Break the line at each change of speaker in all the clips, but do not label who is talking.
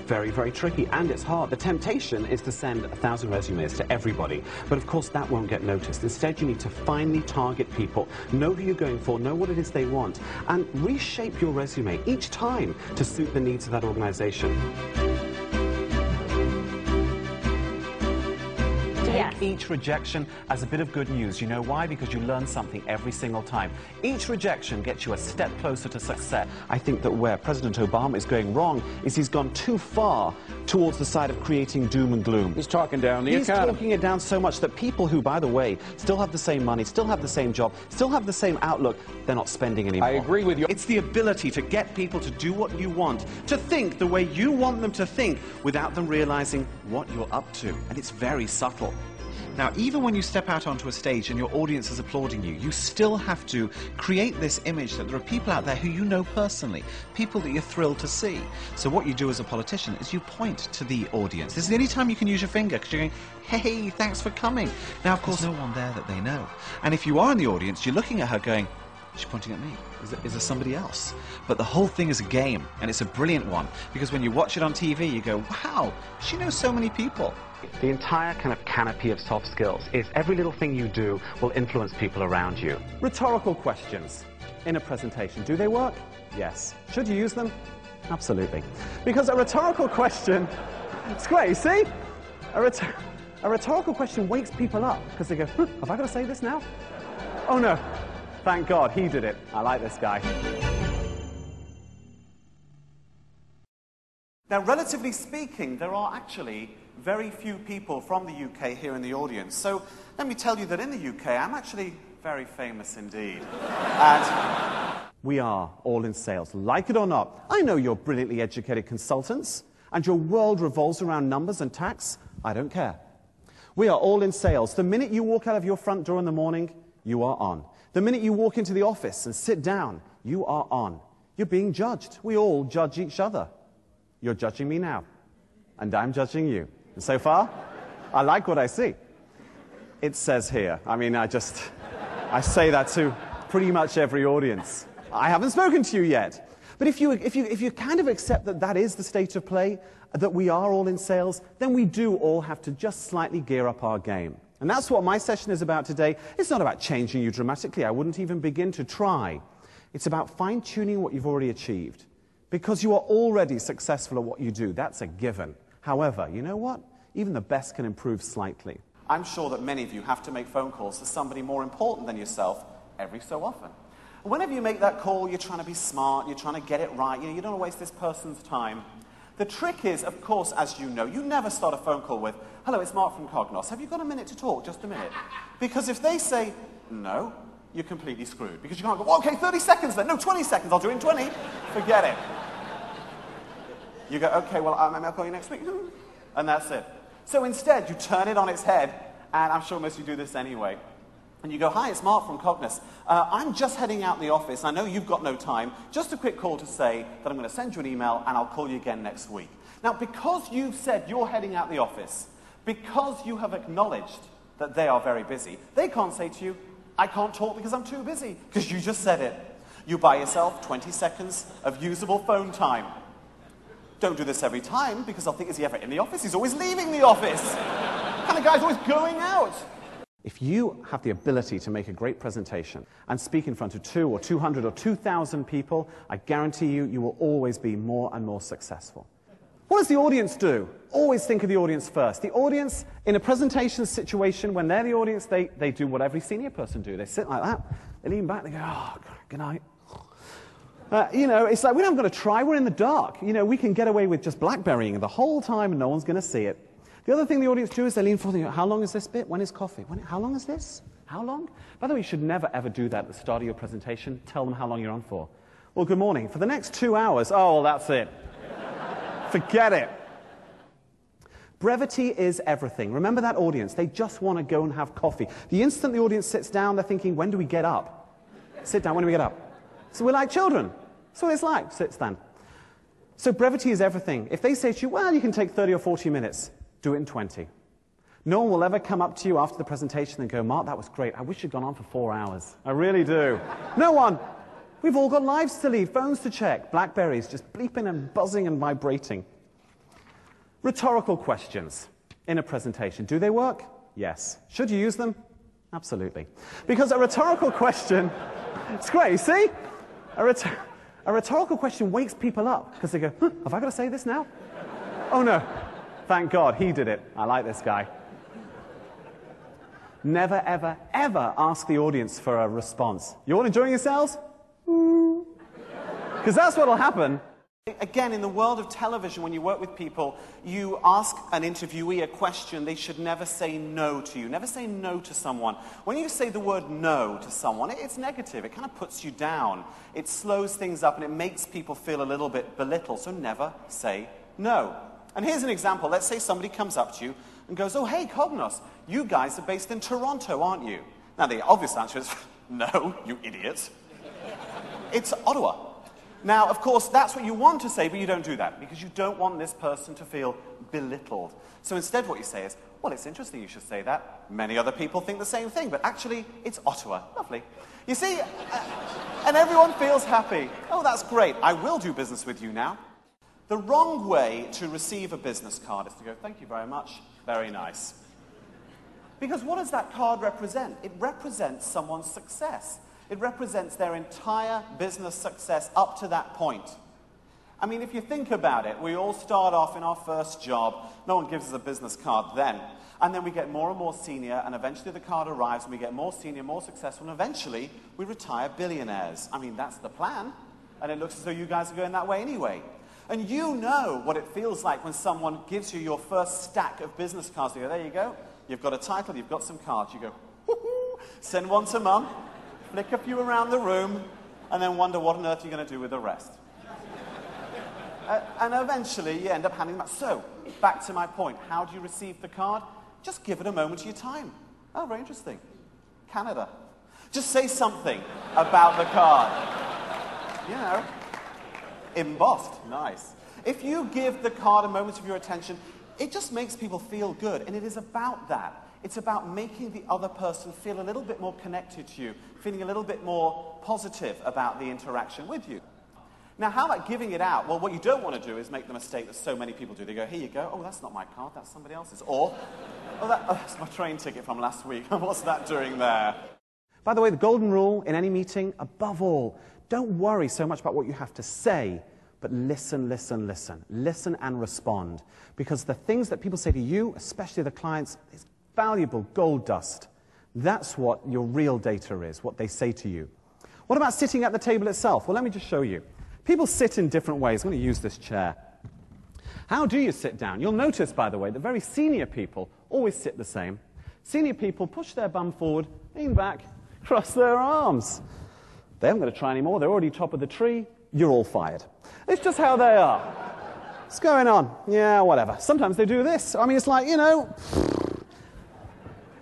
very, very tricky, and it's hard. The temptation is to send 1,000 resumes to everybody, but of course that won't get noticed. Instead, you need to finely target people, know who you're going for, know what it is they want, and reshape your resume each time to suit the needs of that organization. Take each rejection as a bit of good news. You know why? Because you learn something every single time. Each rejection gets you a step closer to success. I think that where President Obama is going wrong is he's gone too far towards the side of creating doom and gloom.
He's talking down the economy.
He's talking it down so much that people who, by the way, still have the same money, still have the same job, still have the same outlook, they're not spending anymore.
I agree with you.
It's the ability to get people to do what you want, to think the way you want them to think, without them realizing what you're up to. And it's very subtle. Now, even when you step out onto a stage and your audience is applauding you, you still have to create this image that there are people out there who you know personally, people that you're thrilled to see. So what you do as a politician is you point to the audience. This is the only time you can use your finger, because you're going, hey, thanks for coming. Now, of course, there's no one there that they know. And if you are in the audience, you're looking at her going, she's pointing at me. Is there somebody else? But the whole thing is a game, and it's a brilliant one, because when you watch it on TV, you go, wow, she knows so many people. The entire kind of canopy of soft skills is every little thing you do will influence people around you. Rhetorical questions in a presentation, do they work? Yes. Should you use them? Absolutely. Because a rhetorical question, it's great, you see? A rhetorical question wakes people up, because they go, have I got to say this now? Oh no. Thank God, he did it. I like this guy. Now, relatively speaking, there are actually very few people from the UK here in the audience. So let me tell you that in the UK, I'm actually very famous indeed. And we are all in sales, like it or not. I know you're brilliantly educated consultants, and your world revolves around numbers and tax. I don't care. We are all in sales. The minute you walk out of your front door in the morning, you are on. The minute you walk into the office and sit down, you are on. You're being judged. We all judge each other. You're judging me now, and I'm judging you. And so far, I like what I see. It says here, I mean, I say that to pretty much every audience. I haven't spoken to you yet. But if you kind of accept that that is the state of play, that we are all in sales, then we do all have to just slightly gear up our game. And that's what my session is about today. It's not about changing you dramatically. I wouldn't even begin to try. It's about fine-tuning what you've already achieved. Because you are already successful at what you do. That's a given. However, you know what? Even the best can improve slightly. I'm sure that many of you have to make phone calls to somebody more important than yourself every so often. Whenever you make that call, you're trying to be smart, you're trying to get it right, you don't want to waste this person's time. The trick is, of course, as you know, you never start a phone call with, hello, it's Mark from Cognos. Have you got a minute to talk? Just a minute. Because if they say no, you're completely screwed. Because you can't go, well, okay, 30 seconds then. No, 20 seconds. I'll do it in 20. Forget it. You go, okay, well, I'll call you next week. And that's it. So instead, you turn it on its head, and I'm sure most of you do this anyway. And you go, hi, it's Mark from Cognos. I'm just heading out the office. I know you've got no time. Just a quick call to say that I'm going to send you an email, and I'll call you again next week. Now, because you've said you're heading out the office, because you have acknowledged that they are very busy, they can't say to you, I can't talk because I'm too busy, because you just said it. You buy yourself 20 seconds of usable phone time. Don't do this every time, because they'll think, is he ever in the office? He's always leaving the office. What kind of guy's always going out? If you have the ability to make a great presentation and speak in front of 200 or 200 or 2,000 people, I guarantee you, you will always be more and more successful. What does the audience do? Always think of the audience first. The audience, in a presentation situation, when they're the audience, they do what every senior person do. They sit like that, they lean back, they go, oh, good night. It's like, we're not going to try, we're in the dark. We can get away with just BlackBerrying the whole time and no one's going to see it. The other thing the audience do is they lean forward and go, how long is this bit? When is coffee? How long is this? How long? By the way, you should never, ever do that at the start of your presentation. Tell them how long you're on for. Well, good morning. For the next 2 hours, oh, well, that's it. Forget it. Brevity is everything. Remember that audience. They just want to go and have coffee. The instant the audience sits down, they're thinking, when do we get up? Sit down, when do we get up? So we're like children. That's what it's like. Sit, stand. So brevity is everything. If they say to you, well, you can take 30 or 40 minutes, do it in 20. No one will ever come up to you after the presentation and go, Mark, that was great. I wish you'd gone on for 4 hours. I really do. No one. We've all got lives to lead, phones to check, Blackberries just bleeping and buzzing and vibrating. Rhetorical questions in a presentation. Do they work? Yes. Should you use them? Absolutely. Because a rhetorical question, it's great, you see? A rhetorical question wakes people up because they go, have I got to say this now? Oh no, thank God, he did it. I like this guy. Never, ever, ever ask the audience for a response. You all enjoying yourselves? Because that's what will happen. Again, in the world of television, when you work with people, you ask an interviewee a question, they should never say no to you. Never say no to someone. When you say the word no to someone, it's negative. It kind of puts you down. It slows things up and it makes people feel a little bit belittled. So never say no. And here's an example. Let's say somebody comes up to you and goes, oh, hey, Cognos, you guys are based in Toronto, aren't you? Now, the obvious answer is, no, you idiot. It's Ottawa. Now, of course, that's what you want to say, but you don't do that, because you don't want this person to feel belittled. So instead what you say is, well, it's interesting you should say that. Many other people think the same thing, but actually, it's Ottawa. Lovely. You see, and everyone feels happy. Oh, that's great. I will do business with you now. The wrong way to receive a business card is to go, thank you very much. Very nice. Because what does that card represent? It represents someone's success. It represents their entire business success up to that point. I mean, if you think about it, we all start off in our first job. No one gives us a business card then. And then we get more and more senior, and eventually the card arrives, and we get more senior, more successful, and eventually we retire billionaires. I mean, that's the plan. And it looks as though you guys are going that way anyway. And you know what it feels like when someone gives you your first stack of business cards. You go, there you go. You've got a title, you've got some cards. You go, woohoo, send one to mum. Flick a few around the room, and then wonder what on earth you're going to do with the rest. And eventually, you end up handing them out. So, back to my point. How do you receive the card? Just give it a moment of your time. Oh, very interesting. Canada. Just say something about the card. You know, embossed. Nice. If you give the card a moment of your attention, it just makes people feel good, and it is about that. It's about making the other person feel a little bit more connected to you, feeling a little bit more positive about the interaction with you. Now, how about giving it out? Well, what you don't want to do is make the mistake that so many people do. They go, here you go. Oh, that's not my card. That's somebody else's. Or, oh, that's my train ticket from last week. What's that doing there? By the way, the golden rule in any meeting, above all, don't worry so much about what you have to say, but listen, listen, listen. Listen and respond. Because the things that people say to you, especially the clients, is valuable gold dust. That's what your real data is, what they say to you. What about sitting at the table itself? Well, let me just show you. People sit in different ways. I'm going to use this chair. How do you sit down? You'll notice, by the way, that very senior people always sit the same. Senior people push their bum forward, lean back, cross their arms. They haven't got to try anymore. They're already top of the tree. You're all fired. It's just how they are. What's going on? Yeah, whatever. Sometimes they do this. I mean, it's like, you know,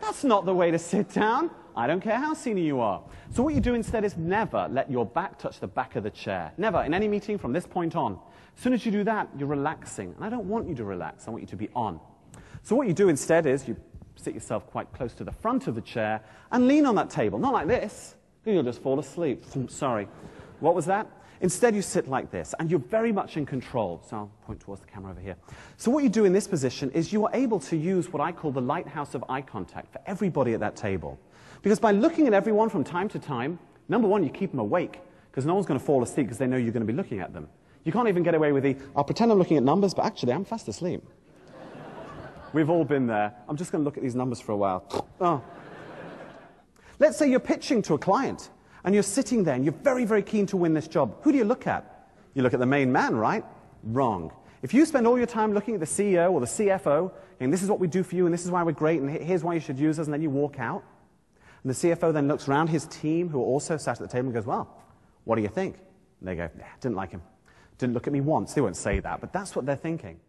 that's not the way to sit down. I don't care how senior you are. So what you do instead is never let your back touch the back of the chair. Never, in any meeting from this point on. As soon as you do that, you're relaxing. And I don't want you to relax. I want you to be on. So what you do instead is you sit yourself quite close to the front of the chair and lean on that table. Not like this. You'll just fall asleep. Sorry. What was that? Instead, you sit like this, and you're very much in control. So I'll point towards the camera over here. So what you do in this position is you are able to use what I call the Lighthouse of Eye Contact for everybody at that table. Because by looking at everyone from time to time, number one, you keep them awake, because no one's going to fall asleep because they know you're going to be looking at them. You can't even get away with the, I'll pretend I'm looking at numbers, but actually I'm fast asleep. We've all been there. I'm just going to look at these numbers for a while. Oh. Let's say you're pitching to a client. And you're sitting there, and you're very, very keen to win this job. Who do you look at? You look at the main man, right? Wrong. If you spend all your time looking at the CEO or the CFO, and this is what we do for you, and this is why we're great, and here's why you should use us, and then you walk out, and the CFO then looks around his team, who are also sat at the table, and goes, well, what do you think? And they go, nah, didn't like him. Didn't look at me once. They won't say that, but that's what they're thinking.